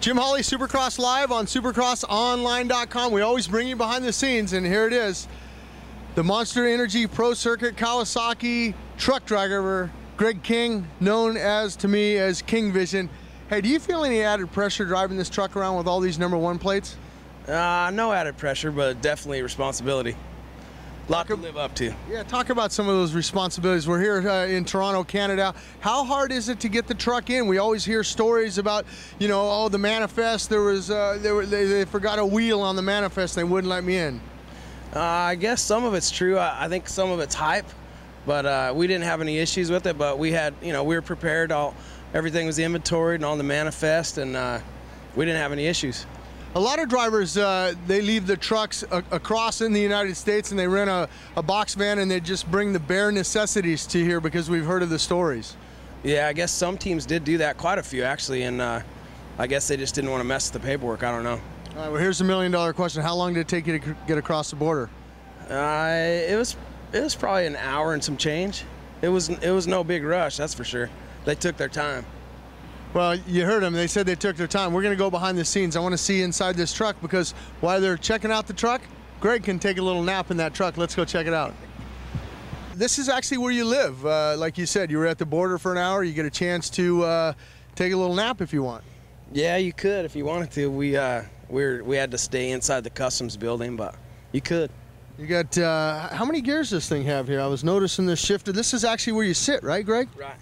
Jim Holley, Supercross Live on supercrossonline.com. We always bring you behind the scenes, and here it is. The Monster Energy Pro Circuit Kawasaki truck driver, Greg King, known to me as King Vision. Hey, do you feel any added pressure driving this truck around with all these #1 plates? No added pressure, but definitely responsibility. A lot to live up to. Yeah, talk about some of those responsibilities. We're here in Toronto, Canada. How hard is it to get the truck in? We always hear stories about, you know, oh, the manifest. They forgot a wheel on the manifest. They wouldn't let me in. I guess some of it's true. I think some of it's hype, but we didn't have any issues with it. But we had, you know, we were prepared. Everything was inventoried and on the manifest, and we didn't have any issues. A lot of drivers, they leave the trucks across in the United States and they rent a box van and they just bring the bare necessities to here because we've heard of the stories. Yeah, I guess some teams did do that, quite a few actually, and I guess they just didn't want to mess with the paperwork. I don't know. All right, well, here's a $1 million question. How long did it take you to get across the border? It was probably an hour and some change. It was no big rush, that's for sure. They took their time. Well, you heard them. They said they took their time. We're going to go behind the scenes. I want to see inside this truck because while they're checking out the truck, Greg can take a little nap in that truck. Let's go check it out. This is actually where you live. Like you said, you were at the border for an hour. You get a chance to take a little nap if you want. Yeah, you could if you wanted to. We had to stay inside the customs building, but you could. You got, how many gears does this thing have here? I was noticing this shifter. This is actually where you sit, right, Greg? Right.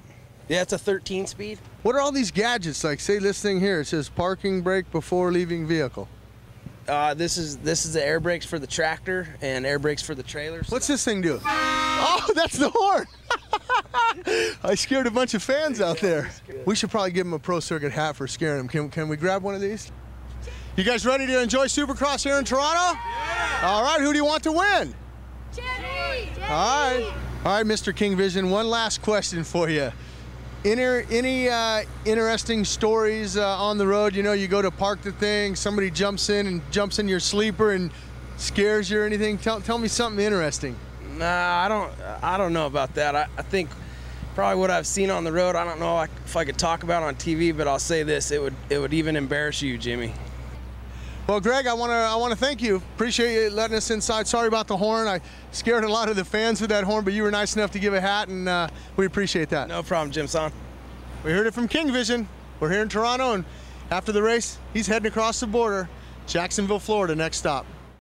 Yeah, it's a 13 speed. What are all these gadgets? Like, say this thing here, it says parking brake before leaving vehicle. This is the air brakes for the tractor and air brakes for the trailer. What's this thing do? Oh, that's the horn. I scared a bunch of fans out there. We should probably give them a Pro Circuit hat for scaring them. Can we grab one of these? You guys ready to enjoy Supercross here in Toronto? Yeah. All right, who do you want to win? Jenny! All right, Mr. King Vision, one last question for you. Any interesting stories on the road? You know, you go to park the thing, somebody jumps in your sleeper and scares you or anything. Tell me something interesting. Nah, I don't know about that. I think probably what I've seen on the road, I don't know if I could talk about on TV, but I'll say this, it would even embarrass you, Jimmy. Well, Greg, I want to thank you. Appreciate you letting us inside. Sorry about the horn. I scared a lot of the fans with that horn, but you were nice enough to give a hat, and we appreciate that. No problem, Jim-san. We heard it from King Vision. We're here in Toronto, and after the race, he's heading across the border. Jacksonville, Florida, next stop.